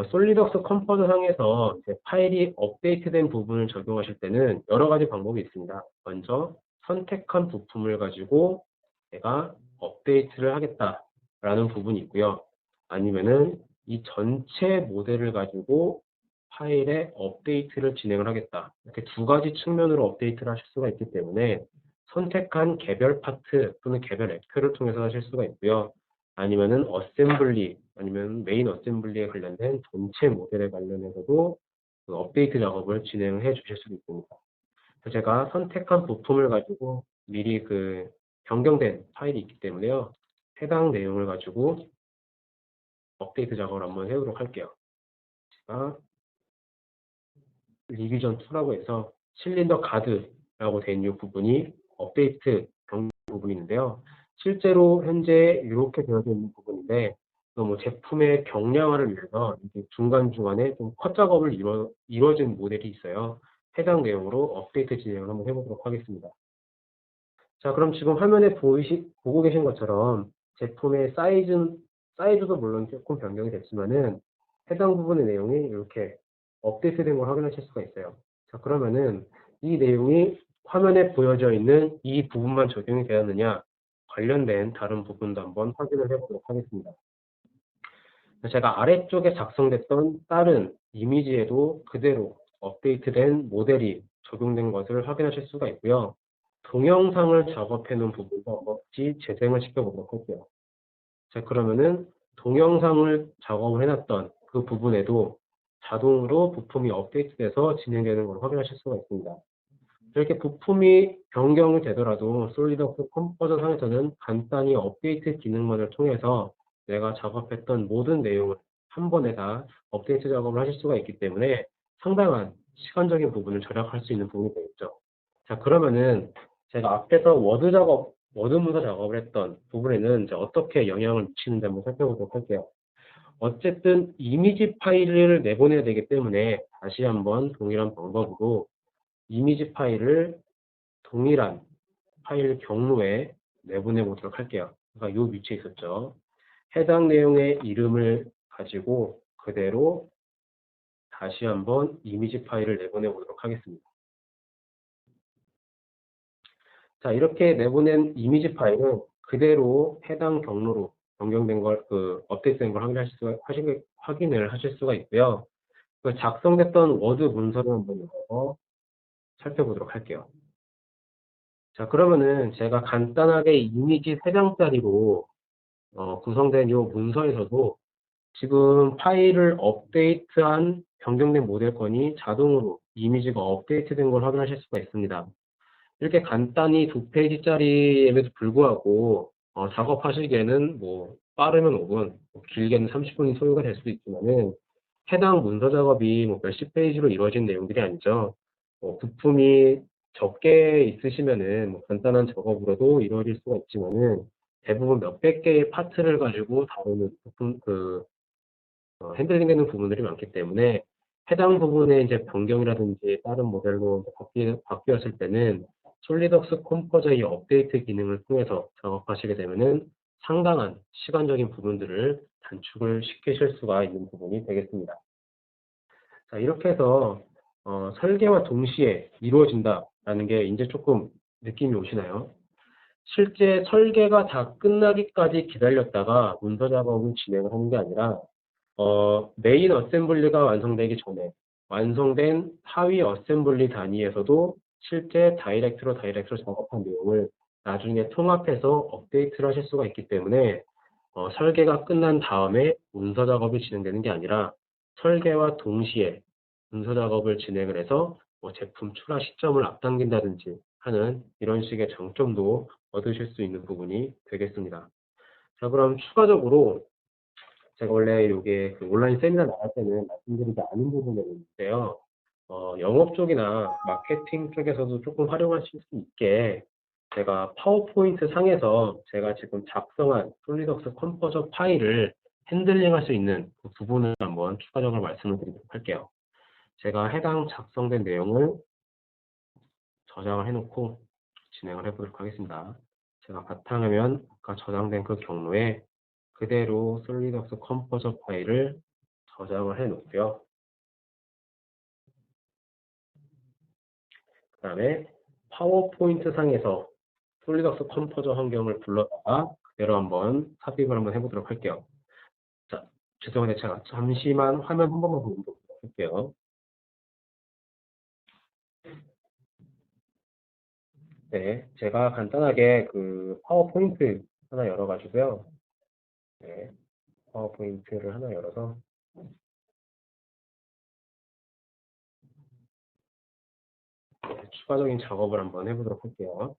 솔리드웍스 컴포저 상에서 이제 파일이 업데이트된 부분을 적용하실 때는 여러 가지 방법이 있습니다. 먼저 선택한 부품을 가지고 내가 업데이트를 하겠다라는 부분이 있고요. 아니면은 이 전체 모델을 가지고 파일에 업데이트를 진행을 하겠다. 이렇게 두 가지 측면으로 업데이트를 하실 수가 있기 때문에 선택한 개별 파트 또는 개별 액표를 통해서 하실 수가 있고요. 아니면은 어셈블리 아니면 메인 어셈블리에 관련된 전체 모델에 관련해서도 그 업데이트 작업을 진행해 주실 수도 있습니다. 제가 선택한 부품을 가지고 미리 그 변경된 파일이 있기 때문에요. 해당 내용을 가지고 업데이트 작업을 한번 해보도록 할게요. 제가 리비전 2라고 해서 실린더 가드라고 된 이 부분이 업데이트 변경 부분인데요. 실제로 현재 이렇게 되어져 있는 부분인데 뭐 제품의 경량화를 위해서 중간중간에 좀 컷 작업을 이루어진 모델이 있어요. 해당 내용으로 업데이트 진행을 한번 해보도록 하겠습니다. 자, 그럼 지금 화면에 보고 계신 것처럼 제품의 사이즈도 물론 조금 변경이 됐지만은 해당 부분의 내용이 이렇게 업데이트된 걸 확인하실 수가 있어요. 자, 그러면은 이 내용이 화면에 보여져 있는 이 부분만 적용이 되었느냐 관련된 다른 부분도 한번 확인을 해보도록 하겠습니다. 제가 아래쪽에 작성됐던 다른 이미지에도 그대로 업데이트된 모델이 적용된 것을 확인하실 수가 있고요. 동영상을 작업해 놓은 부분도 한번 재생을 시켜보도록 할게요. 자, 그러면은 동영상을 작업을 해놨던 그 부분에도 자동으로 부품이 업데이트돼서 진행되는 걸 확인하실 수가 있습니다. 이렇게 부품이 변경이 되더라도 솔리드웍스 컴포저 상에서는 간단히 업데이트 기능만을 통해서 내가 작업했던 모든 내용을 한 번에 다 업데이트 작업을 하실 수가 있기 때문에 상당한 시간적인 부분을 절약할 수 있는 부분이 되겠죠. 자, 그러면은 제가 앞에서 워드 문서 작업을 했던 부분에는 이제 어떻게 영향을 미치는지 한번 살펴보도록 할게요. 어쨌든 이미지 파일을 내보내야 되기 때문에 다시 한번 동일한 방법으로 이미지 파일을 동일한 파일 경로에 내보내 보도록 할게요. 그러니까 이 위치에 있었죠. 해당 내용의 이름을 가지고 그대로 다시 한번 이미지 파일을 내보내 보도록 하겠습니다. 자, 이렇게 내보낸 이미지 파일은 그대로 해당 경로로 변경된 걸, 업데이트된 걸 확인을 하실 수가 있고요. 작성됐던 워드 문서를 한번 열어서 살펴보도록 할게요. 자, 그러면은 제가 간단하게 이미지 3장짜리로 구성된 이 문서에서도 지금 파일을 업데이트한 변경된 모델 건이 자동으로 이미지가 업데이트된 걸 확인하실 수가 있습니다. 이렇게 간단히 2페이지짜리임에도 불구하고 작업하시기에는 뭐 빠르면 5분, 길게는 30분이 소요가 될 수도 있지만은 해당 문서 작업이 뭐 몇십 페이지로 이루어진 내용들이 아니죠. 부품이 적게 있으시면은 뭐 간단한 작업으로도 이루어질 수가 있지만은 대부분 몇백 개의 파트를 가지고 다루는 부품 핸들링되는 부분들이 많기 때문에 해당 부분에 이제 변경이라든지 다른 모델로 바뀌었을 때는 솔리덕스 컴포저의 업데이트 기능을 통해서 작업하시게 되면은 상당한 시간적인 부분들을 단축을 시키실 수가 있는 부분이 되겠습니다. 자, 이렇게 해서 설계와 동시에 이루어진다라는 게 이제 조금 느낌이 오시나요? 실제 설계가 다 끝나기까지 기다렸다가 문서 작업을 진행을 하는 게 아니라 메인 어셈블리가 완성되기 전에 완성된 하위 어셈블리 단위에서도 실제 다이렉트로 작업한 내용을 나중에 통합해서 업데이트를 하실 수가 있기 때문에 설계가 끝난 다음에 문서 작업이 진행되는 게 아니라 설계와 동시에 문서 작업을 진행을 해서 뭐 제품 출하 시점을 앞당긴다든지 하는 이런 식의 장점도 얻으실 수 있는 부분이 되겠습니다. 자, 그럼 추가적으로 제가 원래 이게 그 온라인 세미나 나갈 때는 말씀드리지 않은 부분인데요. 영업 쪽이나 마케팅 쪽에서도 조금 활용하실 수 있게 제가 파워포인트 상에서 제가 지금 작성한 솔리덕스 컴포저 파일을 핸들링할 수 있는 그 부분을 한번 추가적으로 말씀을 드리도록 할게요. 제가 해당 작성된 내용을 저장을 해놓고 진행을 해보도록 하겠습니다. 제가 바탕화면 아까 저장된 그 경로에 그대로 솔리덕스 컴포저 파일을 저장을 해 놓고요. 그 다음에 파워포인트 상에서 솔리덕스 컴포저 환경을 불러다가 그대로 한번 삽입을 한번 해보도록 할게요. 자, 죄송한데 제가 잠시만 화면 한 번만 보도록 할게요. 네, 제가 간단하게 그 파워포인트 하나 열어가지고요. 네, 파워포인트를 하나 열어서 추가적인 작업을 한번 해보도록 할게요.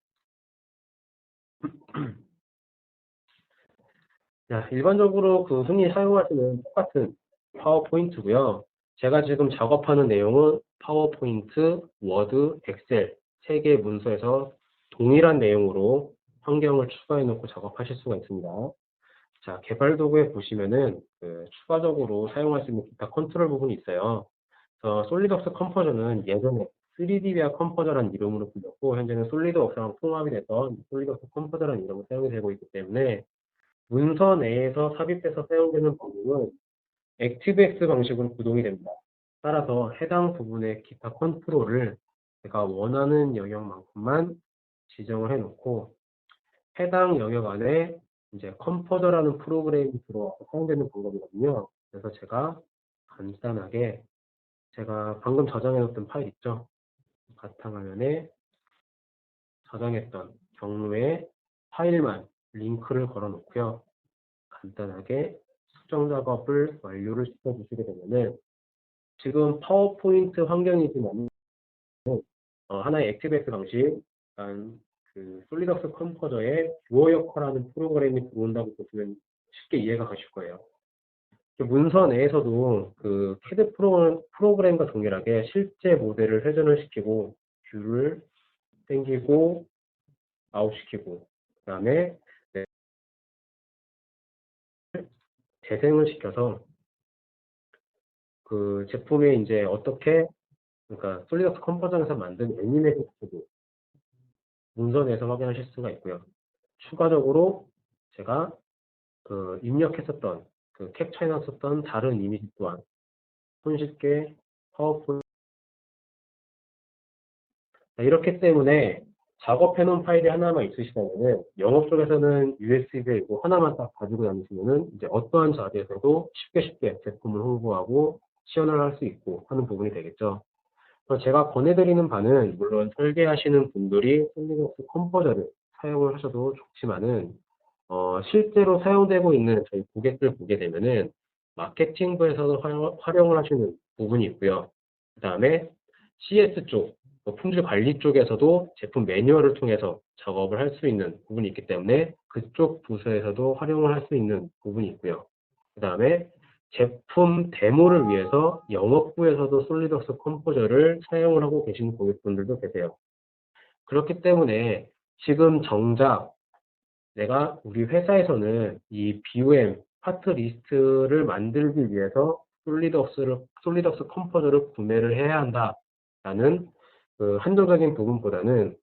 자, 일반적으로 그 흔히 사용하시는 똑같은 파워포인트고요. 제가 지금 작업하는 내용은 파워포인트, 워드, 엑셀 3개의 문서에서 동일한 내용으로 환경을 추가해 놓고 작업하실 수가 있습니다. 자, 개발 도구에 보시면은 그 추가적으로 사용할 수 있는 기타 컨트롤 부분이 있어요. 그래서 솔리덕스 컴포저는 예전에 3D비아 컴포저라는 이름으로 불렸고 현재는 솔리드웍스랑 통합이 돼서 솔리덕스 컴포저라는 이름으로 사용이 되고 있기 때문에 문서 내에서 삽입돼서 사용되는 범위는 액티브엑스 방식으로 구동이 됩니다. 따라서 해당 부분의 기타 컨트롤을 제가 원하는 영역만큼만 지정을 해놓고 해당 영역 안에 이제 컴포저라는 프로그램이 들어와서 사용되는 방법이거든요. 그래서 제가 간단하게 제가 방금 저장해놓던 파일 있죠? 바탕화면에 저장했던 경로에 파일만 링크를 걸어 놓고요. 간단하게 수정 작업을 완료를 시켜주시게 되면은 지금 파워포인트 환경이지만 하나의 액티브엑스 방식, 그 솔리덕스 컴포저의 듀어 역할하는 프로그램이 들어온다고 보시면 쉽게 이해가 가실 거예요. 문서 내에서도 그 CAD 프로그램과 동일하게 실제 모델을 회전을 시키고 뷰를 당기고 아웃시키고 그 다음에 재생을 시켜서 그 제품에 이제 어떻게 그러니까 솔리덕스 컴포저에서 만든 애니메이션 코드 문서 내에서 확인하실 수가 있고요. 추가적으로 제가 그 입력했었던 그 캡처해놨었던 다른 이미지 또한 손쉽게 파워포인트 이렇기 때문에 작업해놓은 파일이 하나만 있으시다면은 영업 쪽에서는 USB에 이거 하나만 딱 가지고 다니시면은 이제 어떠한 자리에서도 쉽게 제품을 홍보하고 시연을 할 수 있고 하는 부분이 되겠죠. 제가 권해드리는 바는 물론 설계하시는 분들이 솔리드웍스 컴포저를 사용을 하셔도 좋지만은 실제로 사용되고 있는 저희 고객들 보게 되면은 마케팅부에서도 활용을 하시는 부분이 있고요. 그 다음에 CS 쪽, 품질 관리 쪽에서도 제품 매뉴얼을 통해서 작업을 할 수 있는 부분이 있기 때문에 그쪽 부서에서도 활용을 할 수 있는 부분이 있고요. 그 다음에 제품 데모를 위해서 영업부에서도 솔리드웍스 컴포저를 사용을 하고 계시는 고객분들도 계세요. 그렇기 때문에 지금 정작 내가 우리 회사에서는 이 BOM 파트 리스트를 만들기 위해서 솔리드웍스 컴포저를 구매를 해야 한다라는 그 한정적인 부분보다는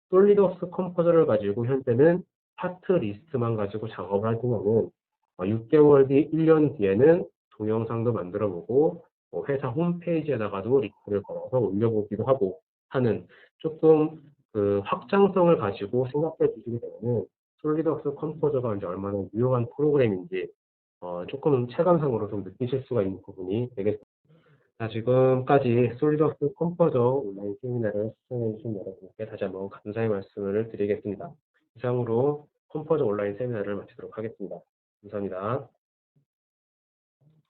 솔리드웍스 컴포저를 가지고 현재는 파트 리스트만 가지고 작업을 하지만은 6개월 뒤, 1년 뒤에는 동영상도 만들어 보고 회사 홈페이지에다가도 링크를 걸어서 올려보기도 하고 하는 조금 그 확장성을 가지고 생각해 주시게 되면은 솔리드웍스 컴포저가 이제 얼마나 유용한 프로그램인지 조금 체감상으로 좀 느끼실 수가 있는 부분이 되겠습니다. 자, 지금까지 솔리드웍스 컴포저 온라인 세미나를 시청해 주신 여러분께 다시 한번 감사의 말씀을 드리겠습니다. 이상으로 컴포저 온라인 세미나를 마치도록 하겠습니다. 감사합니다.